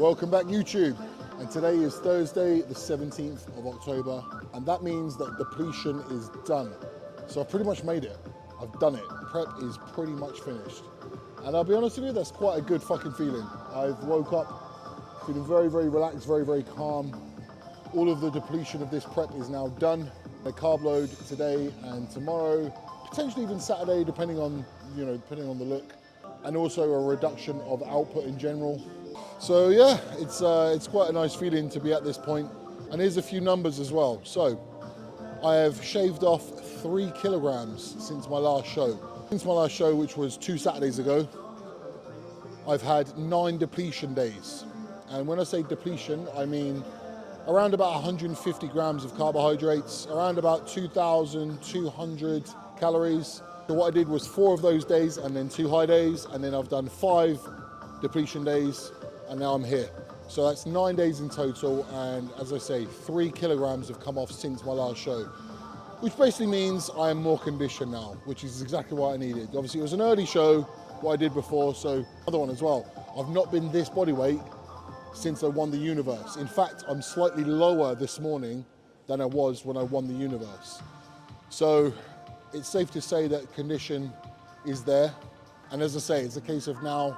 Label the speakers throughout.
Speaker 1: Welcome back YouTube, and today is Thursday the 17th of October, and that means that depletion is done. So I've pretty much made it. I've done it. Prep is pretty much finished. And I'll be honest with you, that's quite a good fucking feeling. I've woke up feeling very, very relaxed, very, very calm. All of the depletion of this prep is now done. A carb load today and tomorrow, potentially even Saturday, depending on the look. And also a reduction of output in general. So yeah, it's quite a nice feeling to be at this point. And here's a few numbers as well. So I have shaved off 3 kilograms since my last show. Since my last show, which was 2 Saturdays ago, I've had 9 depletion days. And when I say depletion, I mean around about 150 grams of carbohydrates, around about 2,200 calories. So what I did was 4 of those days and then 2 high days, and then I've done 5 depletion days, and now I'm here. So that's 9 days in total, and as I say, 3 kilograms have come off since my last show, which basically means I am more conditioned now, which is exactly what I needed. Obviously it was an early show, what I did before, so another one as well. I've not been this body weight since I won the universe. In fact, I'm slightly lower this morning than I was when I won the universe. So it's safe to say that condition is there. And as I say, it's a case of now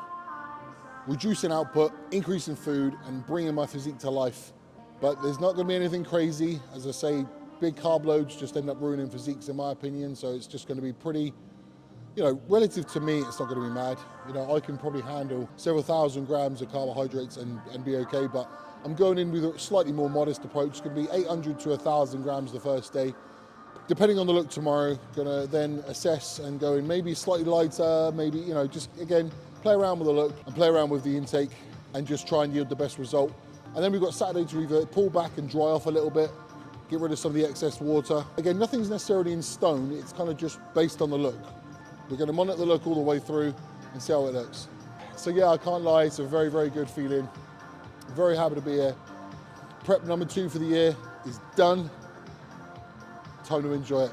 Speaker 1: reducing output, increasing food, and bringing my physique to life. But there's not gonna be anything crazy. As I say, big carb loads just end up ruining physiques in my opinion. So it's just gonna be pretty, relative to me, it's not gonna be mad. I can probably handle several thousand grams of carbohydrates and be okay, but I'm going in with a slightly more modest approach. It's gonna be 800 to 1,000 grams the first day. Depending on the look tomorrow, gonna then assess and go in maybe slightly lighter, maybe, just again, play around with the look and play around with the intake and just try and yield the best result. And then we've got Saturday to either pull back and dry off a little bit, get rid of some of the excess water. Again, nothing's necessarily in stone, it's kind of just based on the look. We're gonna monitor the look all the way through and see how it looks. So yeah, I can't lie, it's a very, very good feeling. I'm very happy to be here. Prep number 2 for the year is done. Time to enjoy it.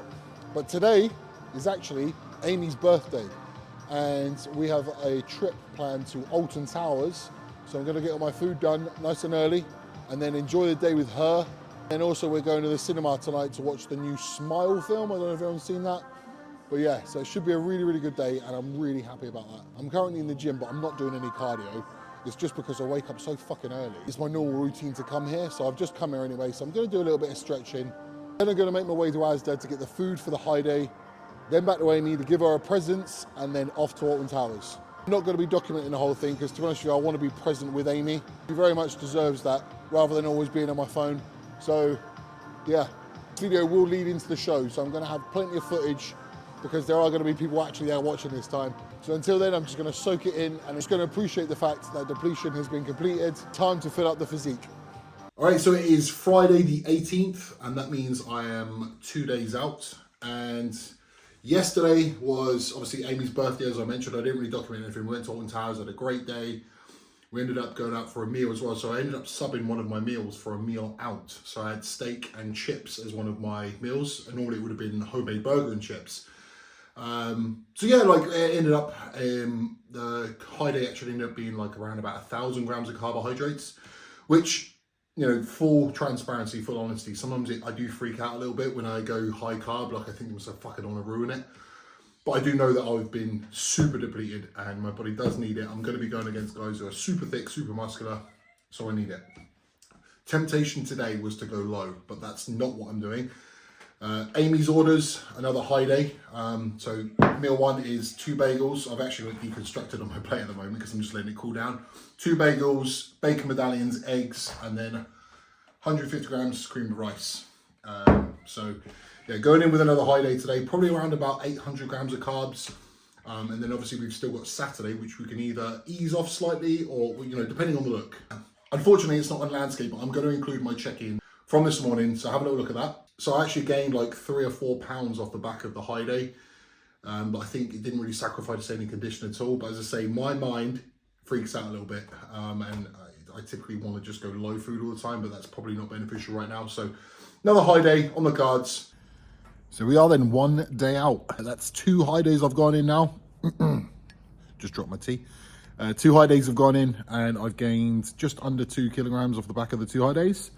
Speaker 1: But today is actually Amy's birthday, and we have a trip planned to Alton Towers. So I'm gonna get all my food done nice and early and then enjoy the day with her. And also we're going to the cinema tonight to watch the new Smile film. I don't know if everyone's seen that. But yeah, so it should be a really, really good day, and I'm really happy about that. I'm currently in the gym, but I'm not doing any cardio. It's just because I wake up so fucking early. It's my normal routine to come here, so I've just come here anyway. So I'm gonna do a little bit of stretching. Then I'm gonna make my way to Asda to get the food for the high day. Then back to Amy to give her a present, and then off to Alton Towers. I'm not gonna be documenting the whole thing, because to be honest with you, I wanna be present with Amy. She very much deserves that, rather than always being on my phone. So yeah, this video will lead into the show, so I'm gonna have plenty of footage, because there are going to be people actually there watching this time. So until then, I'm just going to soak it in, and I'm just going to appreciate the fact that depletion has been completed. Time to fill up the physique. All right, so it is Friday the 18th, and that means I am 2 days out. And yesterday was obviously Amy's birthday, as I mentioned. I didn't really document anything. We went to Alton Towers, had a great day. We ended up going out for a meal as well. So I ended up subbing one of my meals for a meal out. So I had steak and chips as one of my meals, and normally it would have been homemade burger and chips. So yeah, it ended up, the high day actually ended up being around about 1,000 grams of carbohydrates, which, full transparency, full honesty, sometimes I do freak out a little bit when I go high carb, I think I fucking want to ruin it. But I do know that I've been super depleted and my body does need it. I'm going to be going against guys who are super thick, super muscular, so I need it. Temptation today was to go low, but that's not what I'm doing. Amy's orders, another high day. So meal 1 is 2 bagels. I've actually got deconstructed on my plate at the moment because I'm just letting it cool down. 2 bagels, bacon medallions, eggs, and then 150 grams cream of rice. So yeah, going in with another high day today, probably around about 800 grams of carbs. And then obviously we've still got Saturday, which we can either ease off slightly or, depending on the look. Unfortunately, it's not on landscape, but I'm going to include my check-in from this morning. So have a little look at that. So I actually gained 3 or 4 pounds off the back of the high day. But I think it didn't really sacrifice any condition at all. But as I say, my mind freaks out a little bit. And I typically want to just go low food all the time, but that's probably not beneficial right now. So another high day on the cards. So we are then 1 day out. That's 2 high days I've gone in now. Just dropped my tea. 2 high days have gone in and I've gained just under 2 kilograms off the back of the 2 high days.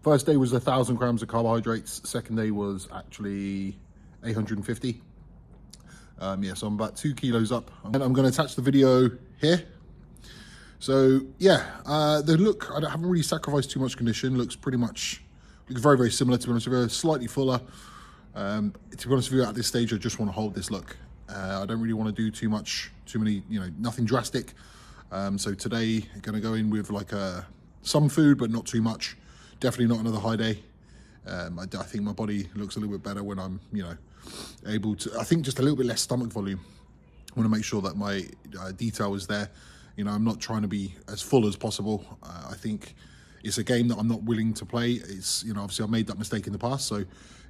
Speaker 1: First day was 1,000 grams of carbohydrates. Second day was actually 850. Yeah, so I'm about 2 kilos up. And I'm going to attach the video here. So yeah, the look, I haven't really sacrificed too much condition. Looks very, very similar, to be honest with you. Slightly fuller. To be honest with you, at this stage, I just want to hold this look. I don't really want to do too many, nothing drastic. So today, I'm going to go in with like some food, but not too much. Definitely not another high day. I think my body looks a little bit better when I'm, able to, I think just a little bit less stomach volume. I want to make sure that my detail is there. I'm not trying to be as full as possible. I think it's a game that I'm not willing to play. It's, obviously I made that mistake in the past. So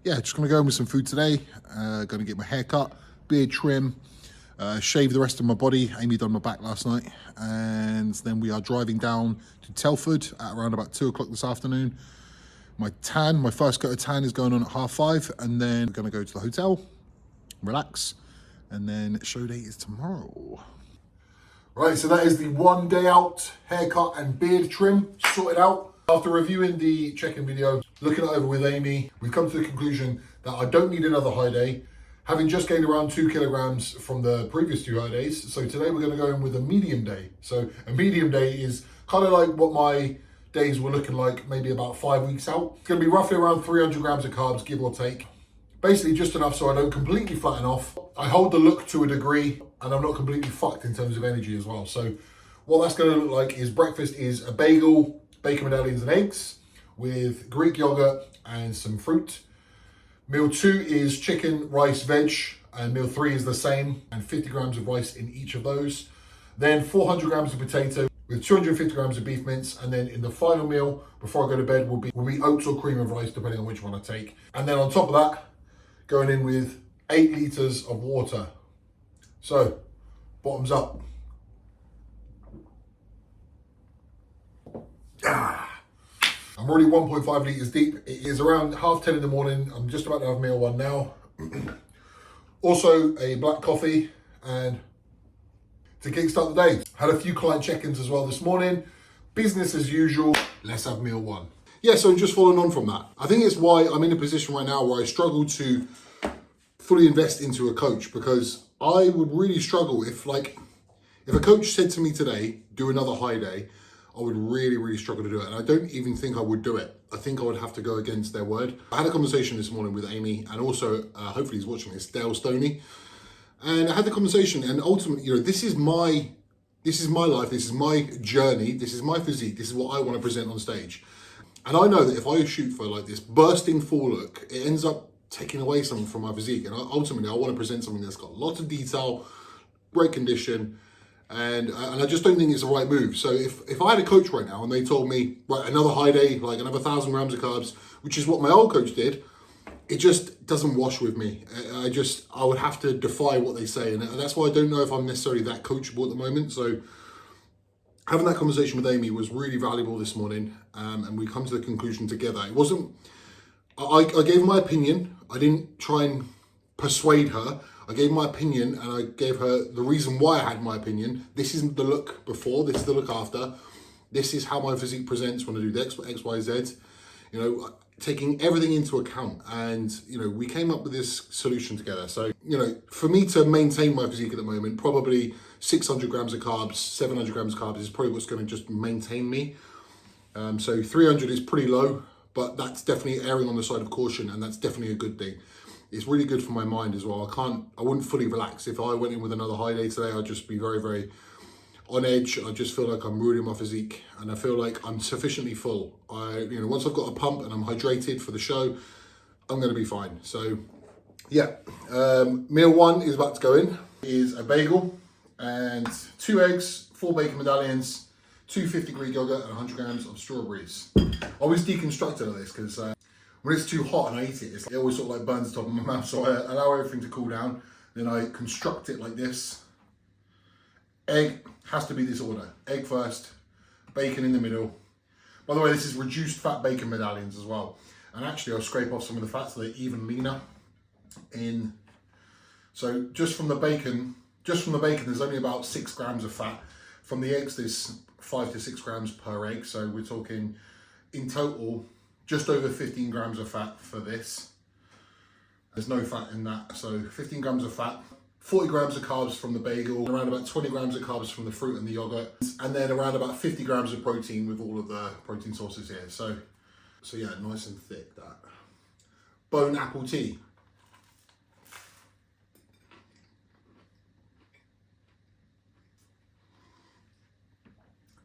Speaker 1: yeah, just going to go in with some food today. Going to get my hair cut, beard trim, shave the rest of my body. Amy done my back last night. And then we are driving down to Telford at around about 2 o'clock this afternoon. My first coat of tan is going on at 5:30. And then we're going to go to the hotel, relax. And then show day is tomorrow. Right, so that is the 1 day out haircut and beard trim sorted out. After reviewing the check-in video, looking it over with Amy, we've come to the conclusion that I don't need another high day, having just gained around 2 kilograms from the previous 2 high days. So today we're going to go in with a medium day. So a medium day is kind of like what my days were looking like maybe about 5 weeks out. It's going to be roughly around 300 grams of carbs, give or take. Basically just enough so I don't completely flatten off. I hold the look to a degree and I'm not completely fucked in terms of energy as well. So what that's going to look like is breakfast is a bagel, bacon medallions and eggs with Greek yogurt and some fruit. Meal 2 is chicken, rice, veg, and meal 3 is the same, and 50 grams of rice in each of those. Then 400 grams of potato with 250 grams of beef mince, and then in the final meal before I go to bed will be oats or cream of rice, depending on which one I take. And then on top of that, going in with 8 litres of water. So, bottoms up. I'm already 1.5 litres deep. It is around 10:30 in the morning. I'm just about to have meal 1 now. Also a black coffee and to kickstart the day. Had a few client check-ins as well this morning. Business as usual. Let's have meal 1. Yeah, so just following on from that. I think it's why I'm in a position right now where I struggle to fully invest into a coach, because I would really struggle if a coach said to me today, do another high day, I would really, really struggle to do it. And I don't even think I would do it. I think I would have to go against their word. I had a conversation this morning with Amy, and also, hopefully he's watching this, Dale Stoney. And I had the conversation, and ultimately, this is my life, this is my journey, this is my physique, this is what I want to present on stage. And I know that if I shoot for like this bursting full look, it ends up taking away something from my physique. And ultimately, I want to present something that's got lots of detail, great condition, and I just don't think it's the right move. So if I had a coach right now and they told me, right, another high day, like another 1,000 grams of carbs, which is what my old coach did, it just doesn't wash with me. I would have to defy what they say. And that's why I don't know if I'm necessarily that coachable at the moment. So having that conversation with Amy was really valuable this morning. And we come to the conclusion together. It wasn't, I gave my opinion. I didn't try and persuade her. I gave my opinion and I gave her the reason why I had my opinion. This isn't the look before, this is the look after. This is how my physique presents when I do the X, Y, Z. Taking everything into account, and we came up with this solution together. So for me to maintain my physique at the moment, probably 600 grams of carbs, 700 grams of carbs is probably what's going to just maintain me. So 300 is pretty low, but that's definitely erring on the side of caution, and that's definitely a good thing. It's really good for my mind as well. I wouldn't fully relax. If I went in with another high day today, I'd just be very, very on edge. I just feel like I'm ruining my physique, and I feel like I'm sufficiently full. Once I've got a pump and I'm hydrated for the show, I'm going to be fine. So yeah, meal 1 is about to go in. It is a bagel and 2 eggs, 4 bacon medallions, 250 Greek yogurt, and 100 grams of strawberries. I always deconstruct it like this because when it's too hot and I eat it, it always sort of like burns the top of my mouth. So I allow everything to cool down. Then I construct it like this. Egg has to be this order. Egg first, bacon in the middle. By the way, this is reduced fat bacon medallions as well. And actually I'll scrape off some of the fat so they're even leaner in. So just from the bacon, there's only about 6 grams of fat. From the eggs, there's 5 to 6 grams per egg. So we're talking in total, just over 15 grams of fat for this. There's no fat in that. So 15 grams of fat, 40 grams of carbs from the bagel, around about 20 grams of carbs from the fruit and the yogurt, and then around about 50 grams of protein with all of the protein sources here. So yeah, nice and thick that. Bone apple tea.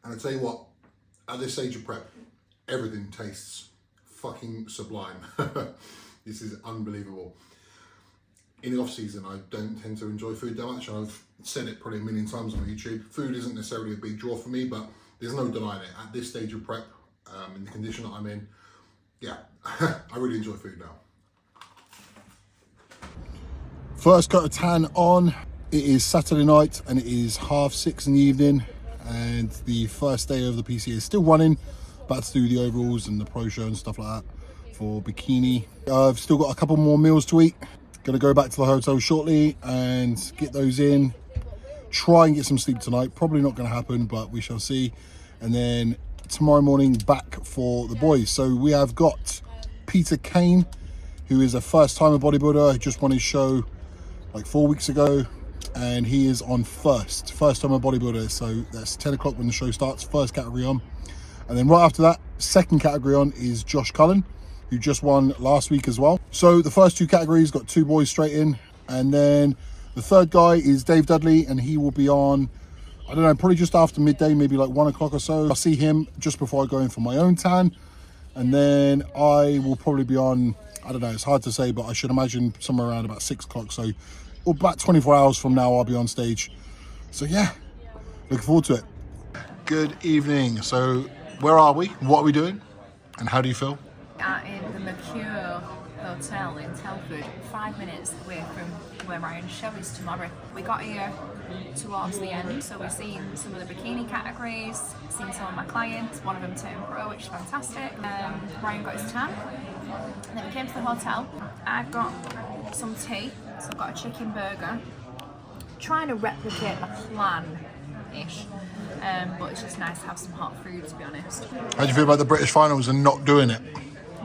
Speaker 1: And I tell you what, at this stage of prep, everything tastes fucking sublime. This is unbelievable. In the off season, I don't tend to enjoy food that much. I've said it probably a million times on YouTube. Food isn't necessarily a big draw for me, but there's no denying it. At this stage of prep, in the condition that I'm in, yeah, I really enjoy food now. First coat of tan on. It is Saturday night and it is 6:30 in the evening, and the first day of the PCA is still running. About to do the overalls and the pro show and stuff like that for bikini. I've still got a couple more meals to eat. Gonna go back to the hotel shortly and get those in. Try and get some sleep tonight. Probably not gonna happen, but we shall see. And then tomorrow morning back for the boys. So we have got Peter Kane, who is a first-timer bodybuilder. He just won his show like 4 weeks ago, and he is on first-timer bodybuilder. So that's 10 o'clock when the show starts, first category on. And then right after that, second category on is Josh Cullen, who just won last week as well. So the first 2 categories got 2 boys straight in. And then the third guy is Dave Dudley, and he will be on, I don't know, probably just after midday, maybe like 1 o'clock or so. I'll see him just before I go in for my own tan. And then I will probably be on, I don't know, it's hard to say, but I should imagine somewhere around about 6 o'clock. So about 24 hours from now, I'll be on stage. So yeah, looking forward to it. Good evening. So where are we? What are we doing? And how do you feel?
Speaker 2: In the Mercure Hotel in Telford, 5 minutes away from where Ryan's show is tomorrow. We got here towards the end, so we've seen some of the bikini categories, seen some of my clients, one of them turned pro, which is fantastic. Ryan got his tan, and then we came to the hotel. I've got some tea, so I've got a chicken burger, trying to replicate my plan-ish. But it's just nice to have some hot food, to be honest.
Speaker 1: How do you feel about the British finals and not doing it?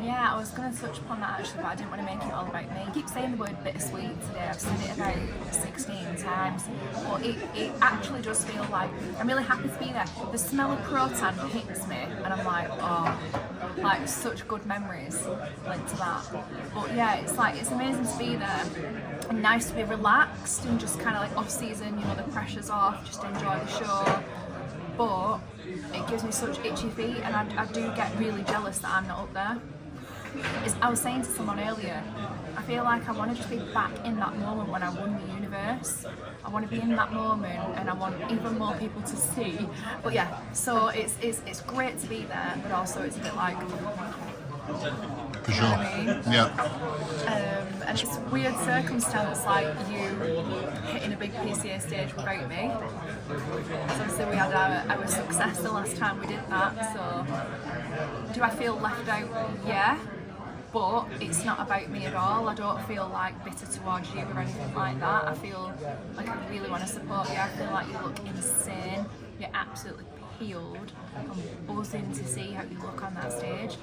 Speaker 2: Yeah, I was going to touch upon that actually, but I didn't want to make it all about me. I keep saying the word bittersweet today. I've said it about 16 times, but it actually does feel like I'm really happy to be there. The smell of croton hits me, and I'm like, oh, like such good memories linked to that. But yeah, it's like it's amazing to be there. And nice to be relaxed and just kind of like off season. You know, the pressure's off. Just enjoy the show. But it gives me such itchy feet, and I do get really jealous that I'm not up there. I was saying to someone earlier, I feel like I want to just be back in that moment when I won the universe. I want to be in that moment, and I want even more people to see. But yeah, so it's great to be there, but also it's a bit like,
Speaker 1: for sure,
Speaker 2: you know what I mean?
Speaker 1: Yeah.
Speaker 2: And it's a weird circumstance, like you hitting a big PCA stage without me. So obviously we had our success the last time we did that, so do I feel left out? Yeah, but it's not about me at all. I don't feel like bitter towards you or anything like that. I feel like I really want to support you. I feel like you look insane. You're absolutely peeled. I'm buzzing to see how you look on that stage,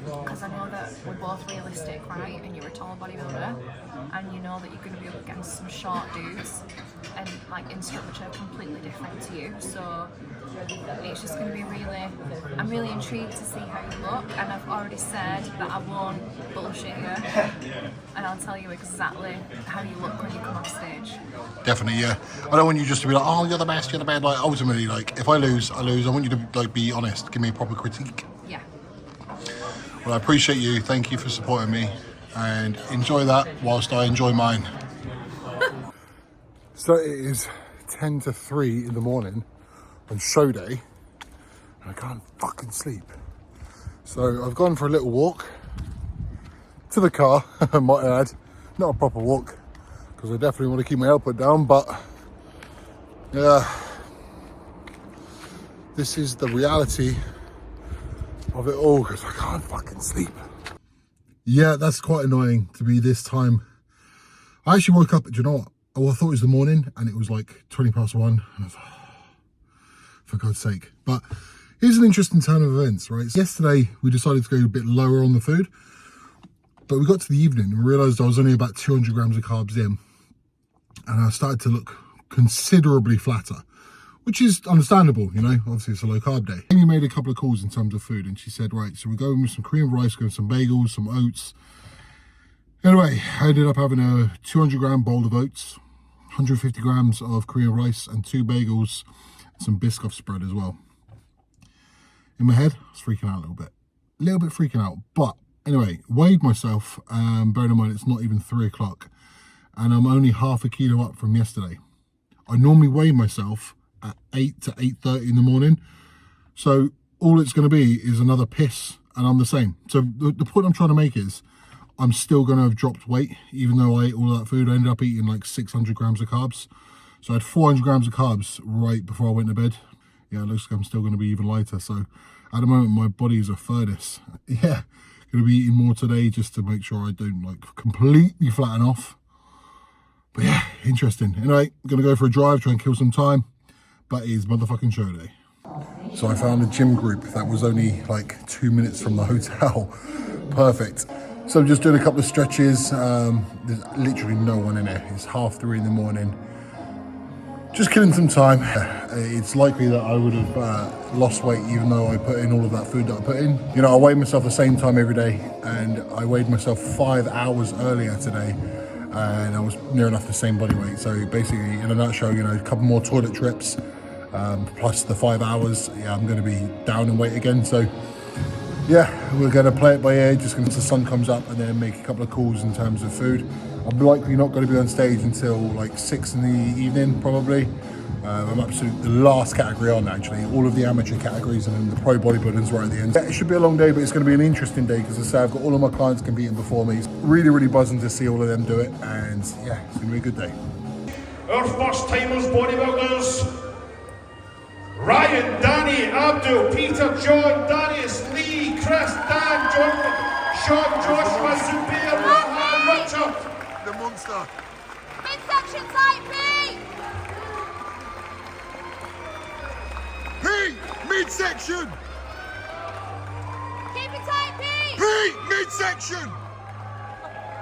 Speaker 2: because I know that we're both realistic, right? And you're a tall bodybuilder, and you know that you're going to be up against some short dudes, and like in structure completely different to you. So it's just going to be I'm really intrigued to see how you look, and I've already said that I won't bullshit you, and I'll tell you exactly how you look when you come off stage.
Speaker 1: Definitely, yeah. I don't want you just to be like, oh, you're the best, you're the best. Like, ultimately, like, if I lose, I lose. I want you to like be honest, give me a proper critique.
Speaker 2: Yeah.
Speaker 1: Well, I appreciate you. Thank you for supporting me, and enjoy that whilst I enjoy mine. So it is 10 to 3 in the morning on show day, and I can't fucking sleep. So I've gone for a little walk to the car, I might add. Not a proper walk, because I definitely want to keep my output down, but yeah, this is the reality of it all, because I can't fucking sleep. Yeah, that's quite annoying to be this time. I actually woke up, do you know what? Oh, I thought it was the morning, and it was like 1:20. And I was like, for God's sake. But here's an interesting turn of events, right? So yesterday, we decided to go a bit lower on the food, but we got to the evening and realised I was only about 200 grams of carbs in, and I started to look considerably flatter, which is understandable, you know, obviously it's a low carb day. Amy made a couple of calls in terms of food, and she said, right, so we're going with some Korean rice, going with some bagels, some oats. Anyway, I ended up having a 200 gram bowl of oats, 150 grams of Korean rice, and 2 bagels, and some Biscoff spread as well. In my head, I was freaking out a little bit freaking out. But anyway, weighed myself, bearing in mind it's not even 3 o'clock, and I'm only half a kilo up from yesterday. I normally weigh myself at 8 to 8:30 in the morning. So all it's going to be is another piss, and I'm the same. So the point I'm trying to make is, I'm still going to have dropped weight, even though I ate all of that food. I ended up eating like 600 grams of carbs. So I had 400 grams of carbs right before I went to bed. Yeah, it looks like I'm still going to be even lighter. So at the moment, my body is a furnace. Yeah, going to be eating more today just to make sure I don't like completely flatten off. But yeah, interesting. Anyway, I'm going to go for a drive, try and kill some time. But it is motherfucking show day. So I found a gym group that was only like 2 minutes from the hotel. Perfect. So I'm just doing a couple of stretches. There's literally no one in there. It's 3:30 in the morning. Just killing some time. It's likely that I would have lost weight even though I put in all of that food that I put in. You know, I weigh myself the same time every day, and I weighed myself 5 hours earlier today, and I was near enough the same body weight. So basically, in a nutshell, you know, a couple more toilet trips, plus the 5 hours, yeah, I'm going to be down in weight again. So yeah, we're going to play it by ear, just until the sun comes up, and then make a couple of calls in terms of food. I'm likely not going to be on stage until like 6 in the evening, probably. I'm absolutely the last category on, actually. All of the amateur categories, and then the pro bodybuilders right at the end. Yeah, it should be a long day, but it's going to be an interesting day, because as I say, I've got all of my clients competing before me. It's really, really buzzing to see all of them do it, and yeah, it's going to be a good day.
Speaker 3: Our first timers bodybuilders: Ryan, Danny, Abdul, Peter, John, Darius, Lee, Chris, Dan, Jonathan, Sean, Joshua, Zubair, Rohan, Richard.
Speaker 1: The monster.
Speaker 4: Midsection tight, Pete!
Speaker 1: Pete, midsection.
Speaker 4: Keep it tight, Pete!
Speaker 1: Pete, midsection.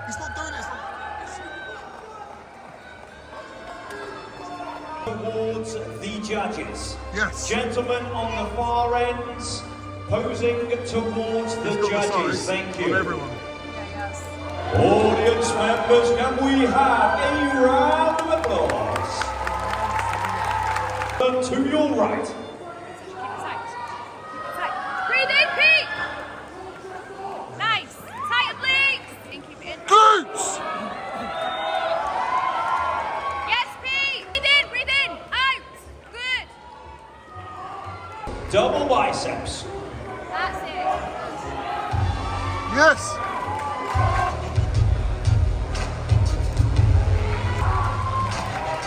Speaker 1: He's not doing it.
Speaker 5: Towards the judges.
Speaker 1: Yes.
Speaker 5: Gentlemen on the far ends, posing towards the judges. Thank you.
Speaker 1: Everyone.
Speaker 5: Audience members, can we have a round of applause? And to your right.
Speaker 4: Keep it tight. Breathe in, Pete! Nice. Tight obliques. And keep it in.
Speaker 1: Glutes.
Speaker 4: Yes, Pete! Breathe in, out. Good.
Speaker 5: Double biceps.
Speaker 4: That's it.
Speaker 1: Yes.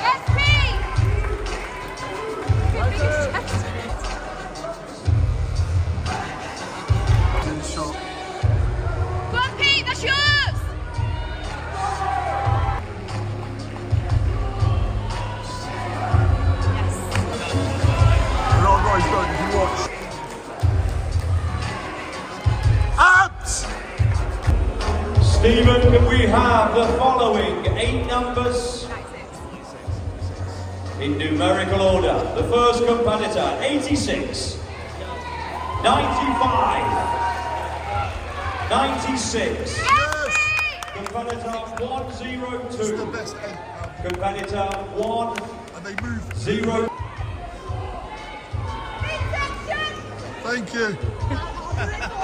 Speaker 4: Yes, Pete! Good biggest chest. Go on, Pete, that's yours! Yes.
Speaker 1: A lot of guys don't, if you watch. Abs!
Speaker 5: Stephen, can we have the following 8 numbers in numerical order? The first competitor, 86, 95, 96.
Speaker 1: Yes!
Speaker 5: Competitor 102.
Speaker 1: It's the best eight.
Speaker 5: Competitor 1
Speaker 1: And they move.
Speaker 5: 0.
Speaker 1: Thank you.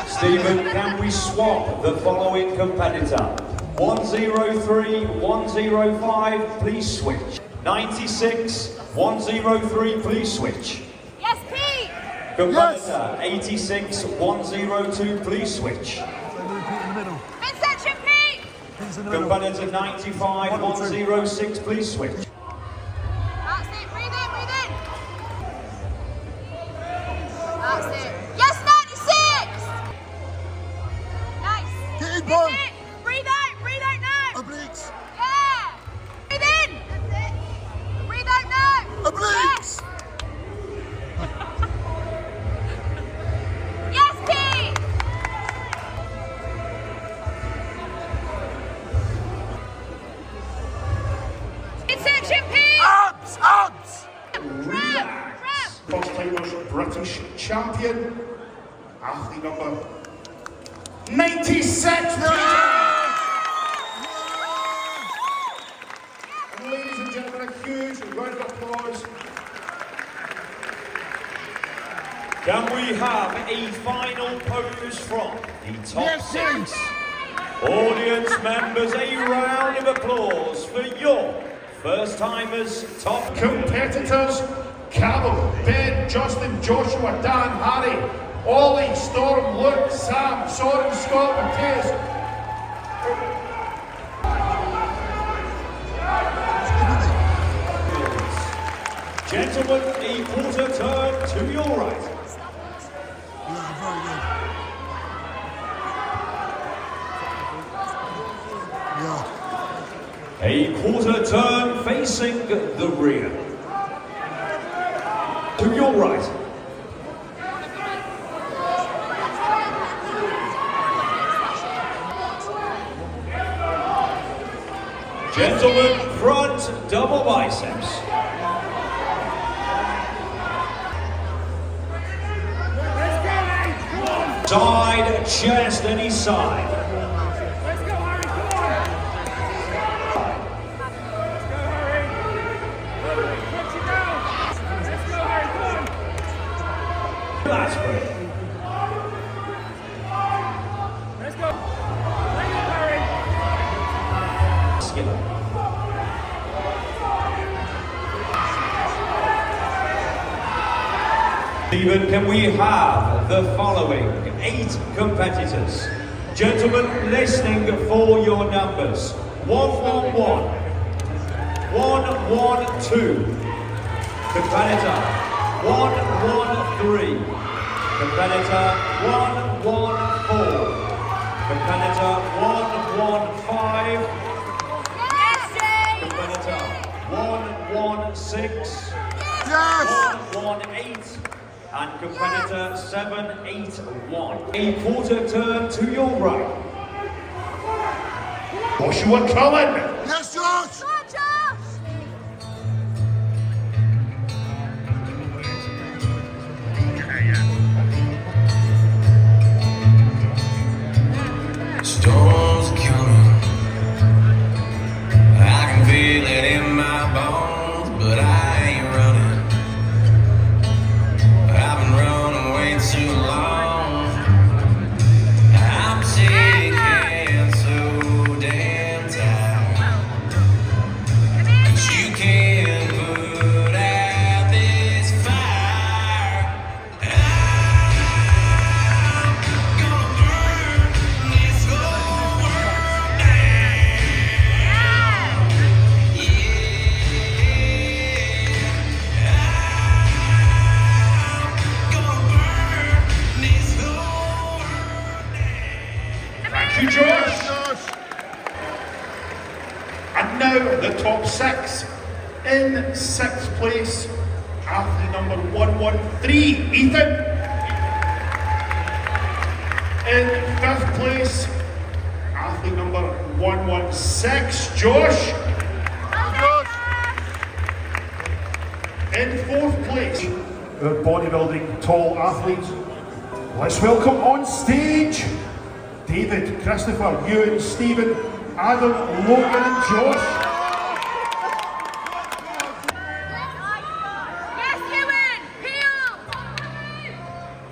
Speaker 5: Stephen, can we swap the following competitor? 103, 105, please switch. 96, 103, please switch.
Speaker 4: Yes, Pete!
Speaker 5: Competitor 86, 102, please switch.
Speaker 4: Midsection, Pete!
Speaker 5: Competitor 95, 106, please switch.
Speaker 4: That's it. Breathe in, breathe in. That's it. Yes, 96! Nice.
Speaker 1: Get in,
Speaker 4: That's
Speaker 1: Paul.
Speaker 4: it. Breathe out now.
Speaker 1: Obliques.
Speaker 4: Yeah. Breathe in. That's it. Breathe out now.
Speaker 1: Obliques.
Speaker 4: Yes.
Speaker 3: champion, athlete number 96. And ladies and gentlemen, a huge round of applause.
Speaker 5: Can we have a final pose from the top six? Audience members, a round of applause for your first-timers, top
Speaker 3: Competitors, Callum, Ben, Justin, Joshua, Dan, Harry, Ollie, Storm, Luke, Sam, Soren, Scott, Matthias.
Speaker 5: Gentlemen, a quarter turn to your right. A quarter turn facing the rear. To your right. Gentlemen, front double biceps. Side chest any side. Last break.
Speaker 6: Let's go. Harry.
Speaker 5: Skiller. Stephen, can we have the following 8 competitors? Gentlemen, listening for your numbers. 111, 112, competitor 113, competitor 114, competitor 115, competitor 116, 118, and competitor 781. A quarter turn to your right.
Speaker 3: Joshua Cullen.
Speaker 1: Yes, Josh!
Speaker 7: Storms coming, I can feel it in my bones, but I ain't running. I've been running way too long. I'm sick and so damn tired, but you can't put out this fire. I'm gonna burn this whole world down. I'm gonna burn this whole world down.
Speaker 3: Thank you, Josh. And now the top 6. In 6th place, athlete number 113, Ethan. In 5th place, athlete number 116, Josh. In 4th place, the bodybuilding tall athlete. Let's welcome on stage David, Christopher, Ewan, Stephen, Adam, Logan and Josh.
Speaker 4: Yes, Ewan! Peel!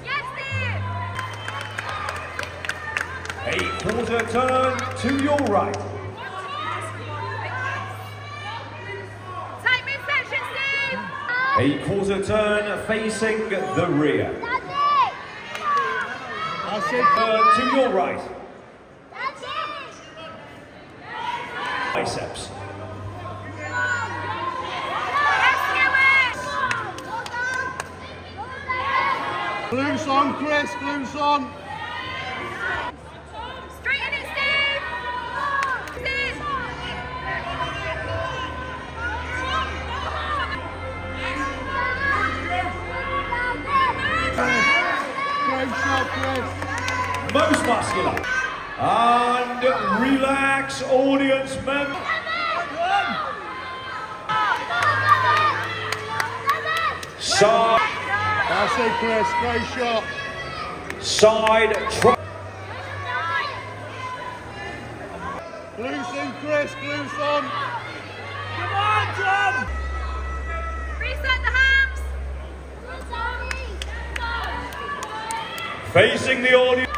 Speaker 4: Yes, Steve!
Speaker 5: A quarter turn to your right.
Speaker 4: Tight midsection, Steve!
Speaker 5: A quarter turn facing the rear. Turn to your right. Biceps.
Speaker 1: Balloon song, Chris, balloon song.
Speaker 4: Straighten it, Steve! Steve!
Speaker 1: Great shot, Chris.
Speaker 5: Most muscular. And relax, audience members. Side.
Speaker 3: That's it, Chris. Great shot.
Speaker 5: Side try.
Speaker 3: Glutes in, Chris. Glutes on.
Speaker 6: Come on, Tom!
Speaker 4: Reset the hams.
Speaker 5: Facing the audience.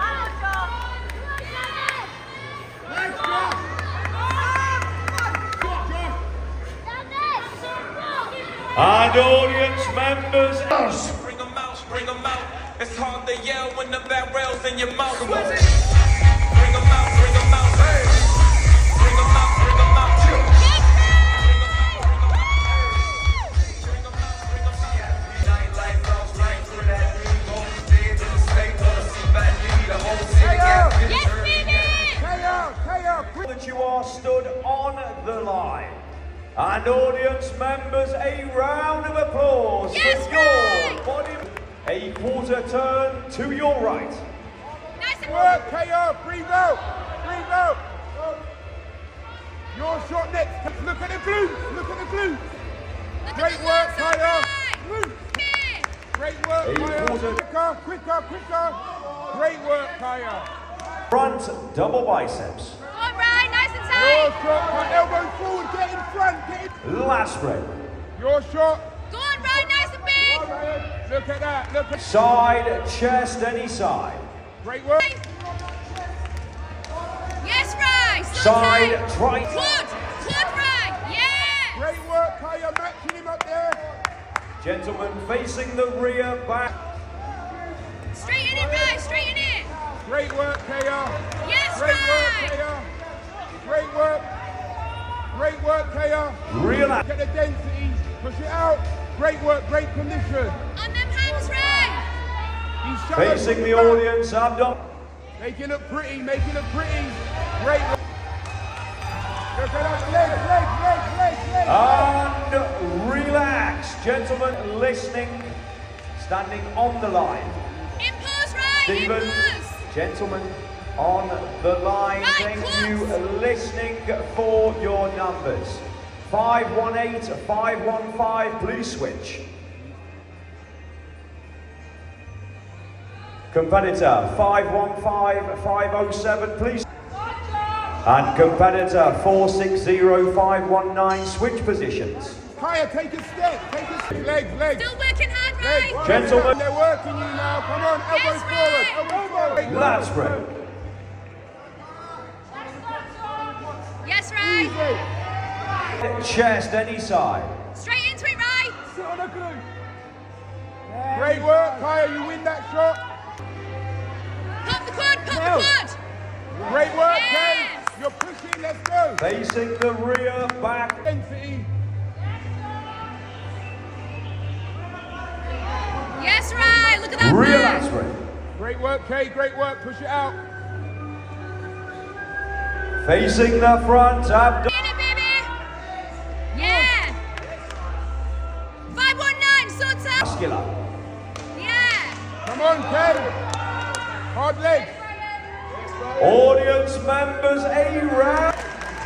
Speaker 5: And audience members.
Speaker 7: Bring 'em out, bring 'em out. It's hard to yell when the barrel's in your mouth. Bring 'em out, bring 'em out. Hey. Bring 'em out, bring 'em out.
Speaker 4: Yes, baby!
Speaker 5: That you are stood on the line. And audience members, a round of applause
Speaker 4: Yes,
Speaker 5: for your body. A quarter turn to your right.
Speaker 4: Nice and
Speaker 6: Work, KO, breathe out, breathe out. Your shot next, look at the glutes, look at the glutes.
Speaker 4: Look
Speaker 6: Great
Speaker 4: at the
Speaker 6: work,
Speaker 4: glutes on
Speaker 6: Kaya.
Speaker 4: right.
Speaker 6: Great work,
Speaker 5: A
Speaker 6: Kaya.
Speaker 5: quarter.
Speaker 6: Quicker. Great work, Kaya.
Speaker 5: Front double biceps.
Speaker 4: Go on, Ryan, nice and
Speaker 6: Your
Speaker 4: tight.
Speaker 6: shot, elbow forward, get in front, get in.
Speaker 5: Last spread.
Speaker 6: Your shot.
Speaker 4: Go on, Ryan, nice and big.
Speaker 6: Look at that, look at.
Speaker 5: Side, chest, any side.
Speaker 6: Great work.
Speaker 4: Yes, Ryan. Still
Speaker 5: Side,
Speaker 4: tight.
Speaker 5: try.
Speaker 4: Quad, Ryan. Yeah.
Speaker 6: Great work, Kaya, matching him up there.
Speaker 5: Gentlemen facing the rear, back.
Speaker 4: Straighten it, Ryan, straighten it.
Speaker 6: Great work, Kaya.
Speaker 4: Yes,
Speaker 6: Great work,
Speaker 4: Ryan.
Speaker 6: Kaya. Great work. Great work, Kaya.
Speaker 5: Relax.
Speaker 6: Get the density, push it out. Great work, great condition.
Speaker 4: On them hams, Ryan.
Speaker 6: He's shallow,
Speaker 5: Facing
Speaker 6: push
Speaker 5: the
Speaker 6: it back.
Speaker 5: audience, abdomen.
Speaker 6: Make it look pretty, make it look pretty. Great work. Look at that, leg.
Speaker 5: And relax. Gentlemen listening, standing on the line.
Speaker 4: Impose, Ryan,
Speaker 5: Stephen,
Speaker 4: impose.
Speaker 5: gentlemen on the line,
Speaker 4: Right,
Speaker 5: thank
Speaker 4: close.
Speaker 5: you listening for your numbers. 518, 515, please switch. Competitor 515, 507, please. And competitor 460, 519, switch positions.
Speaker 6: Kaya, take a step, Legs.
Speaker 4: Still working hard,
Speaker 6: Legs.
Speaker 4: Ryan.
Speaker 5: Gentlemen.
Speaker 6: They're working you now, come on, elbows
Speaker 4: Yes,
Speaker 6: forward,
Speaker 4: right.
Speaker 6: elbows forward.
Speaker 5: Last spread.
Speaker 4: Yes, Ryan.
Speaker 6: Easy.
Speaker 5: Chest, any side.
Speaker 4: Straight into it, Ryan.
Speaker 6: Sit on the glue. Great work, Kaya, you win that shot.
Speaker 4: Pop the quad, pop the quad.
Speaker 6: Great work,
Speaker 4: Yes.
Speaker 6: Dave. You're pushing, let's go.
Speaker 5: Facing the rear, back.
Speaker 6: Density.
Speaker 4: Yes, Ryan. Look at that.
Speaker 5: Rear
Speaker 4: man.
Speaker 5: last spread.
Speaker 6: Great work, Kay, great work, push it out.
Speaker 5: Facing the front, abdomen.
Speaker 4: In it, baby. Yeah. 519, sort out.
Speaker 5: Muscular.
Speaker 4: Yeah.
Speaker 6: Come on, Kay. Hard leg.
Speaker 5: Audience members, a round.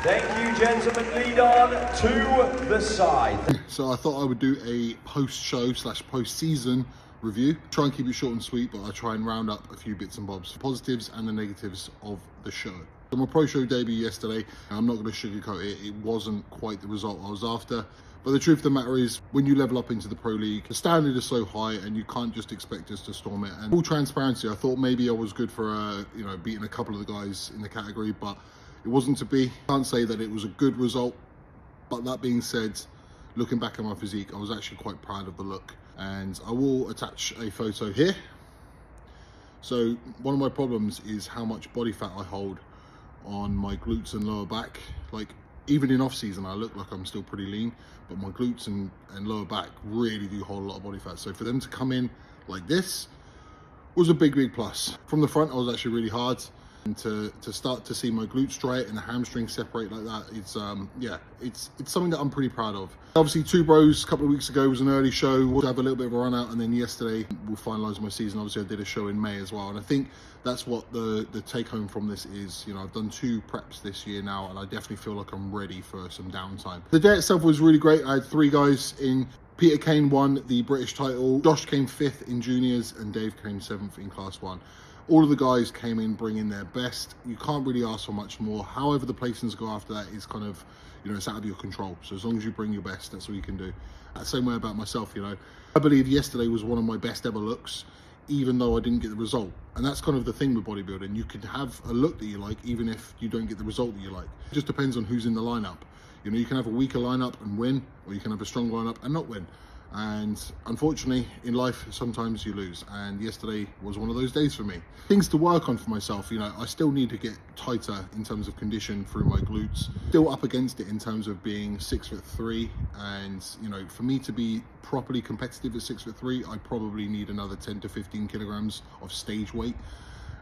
Speaker 5: Thank you, gentlemen. Lead on to the side.
Speaker 1: So I thought I would do a post-show / post-season review. Try and keep it short and sweet, but I try and round up a few bits and bobs, the positives and the negatives of the show. So my pro show debut yesterday, I'm not going to sugarcoat it, it wasn't quite the result I was after. But the truth of the matter is, when you level up into the Pro League, the standard is so high and you can't just expect us to storm it. And full transparency, I thought maybe I was good for, beating a couple of the guys in the category, but it wasn't to be. Can't say that it was a good result. But that being said, looking back at my physique, I was actually quite proud of the look. And I will attach a photo here. So one of my problems is how much body fat I hold on my glutes and lower back. Like, even in off season, I look like I'm still pretty lean, but my glutes and lower back really do hold a lot of body fat. So for them to come in like this was a big plus. From the front, I was actually really hard. And to start to see my glutes straight and the hamstrings separate like that, it's something that I'm pretty proud of. Obviously, Two Bros a couple of weeks ago was an early show. We'll have a little bit of a run out, and then yesterday we'll finalize my season. Obviously, I did a show in May as well, and I think that's what the take home from this is. I've done 2 preps this year now, and I definitely feel like I'm ready for some downtime. The day itself was really great. I had 3 guys in Peter Kane won the British title, Josh came 5th in juniors, and Dave came 7th in class 1. All of the guys came in bringing their best. You can't really ask for much more. However the placings go after that is kind of, you know, it's out of your control. So as long as you bring your best, that's all you can do. Same way about myself, you know. I believe yesterday was one of my best ever looks, even though I didn't get the result. And that's kind of the thing with bodybuilding. You can have a look that you like, even if you don't get the result that you like. It just depends on who's in the lineup. You know, you can have a weaker lineup and win, or you can have a strong lineup and not win. And unfortunately, in life, sometimes you lose. And yesterday was one of those days for me. Things to work on for myself, you know, I still need to get tighter in terms of condition through my glutes. Still up against it in terms of being 6'3". And, you know, for me to be properly competitive at 6'3", I probably need another 10 to 15 kilograms of stage weight.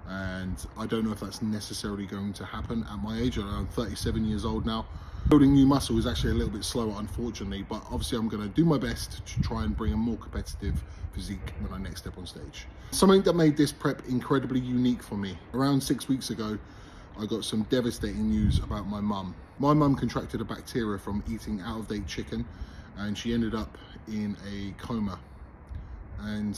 Speaker 1: And I don't know if that's necessarily going to happen at my age. I'm 37 years old now. Building new muscle is actually a little bit slower, unfortunately, but obviously I'm going to do my best to try and bring a more competitive physique when I next step on stage. Something that made this prep incredibly unique for me. Around 6 weeks ago, I got some devastating news about my mum. My mum contracted a bacteria from eating out-of-date chicken, and she ended up in a coma. And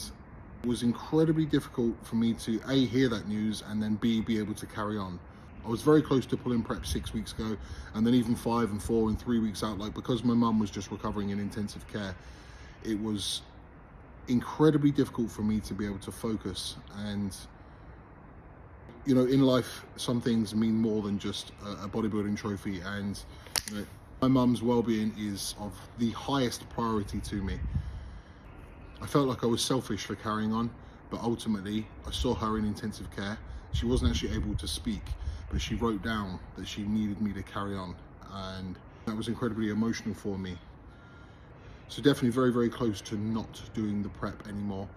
Speaker 1: it was incredibly difficult for me to A, hear that news, and then B, be able to carry on. I was very close to pulling prep 6 weeks ago, and then even 5 and 4 and 3 weeks out, like because my mum was just recovering in intensive care, it was incredibly difficult for me to be able to focus. And, you know, in life, some things mean more than just a bodybuilding trophy, and you know, my mum's well-being is of the highest priority to me. I felt like I was selfish for carrying on, but ultimately I saw her in intensive care. She wasn't actually able to speak, but she wrote down that she needed me to carry on, and that was incredibly emotional for me. So definitely very, very close to not doing the prep anymore.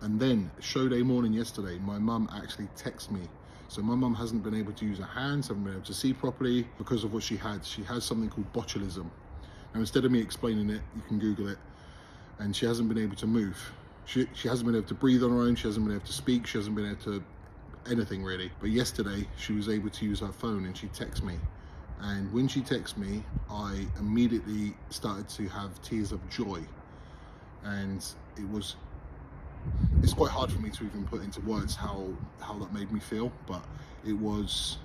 Speaker 1: And then show day morning yesterday, my mum actually texted me. So my mum hasn't been able to use her hands, hasn't been able to see properly because of what she had. She has something called botulism. Now, instead of me explaining it, you can Google it. And she hasn't been able to move. She hasn't been able to breathe on her own. She hasn't been able to speak. She hasn't been able to anything really. But yesterday she was able to use her phone, and she texted me. And when she texted me, I immediately started to have tears of joy. And it's quite hard for me to even put into words how that made me feel, but it was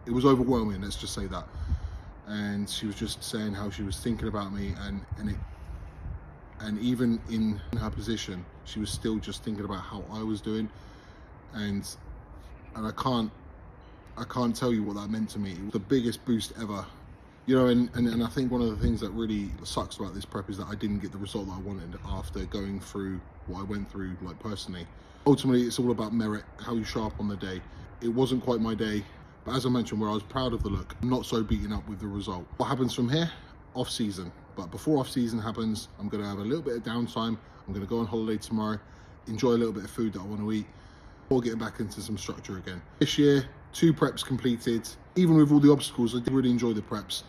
Speaker 1: overwhelming, let's just say that. And she was just saying how she was thinking about me, and even in her position, she was still just thinking about how I was doing. And I can't tell you what that meant to me. It was the biggest boost ever. You know, and I think one of the things that really sucks about this prep is that I didn't get the result that I wanted after going through what I went through, like personally. Ultimately, it's all about merit, how you show up on the day. It wasn't quite my day, but as I mentioned, where I was proud of the look, I'm not so beaten up with the result. What happens from here? Off season. But before off season happens, I'm gonna have a little bit of downtime. I'm gonna go on holiday tomorrow, enjoy a little bit of food that I want to eat, before getting back into some structure again. This year, 2 preps completed. Even with all the obstacles, I did really enjoy the preps.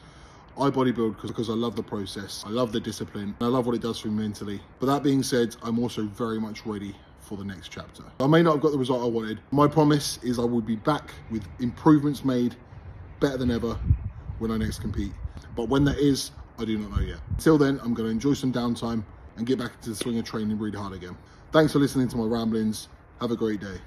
Speaker 1: I bodybuild because I love the process, I love the discipline, and I love what it does for me mentally. But that being said, I'm also very much ready for the next chapter. I may not have got the result I wanted. My promise is I will be back with improvements made better than ever when I next compete. But when that is, I do not know yet. Until then, I'm going to enjoy some downtime and get back into the swing of training really hard again. Thanks for listening to my ramblings. Have a great day.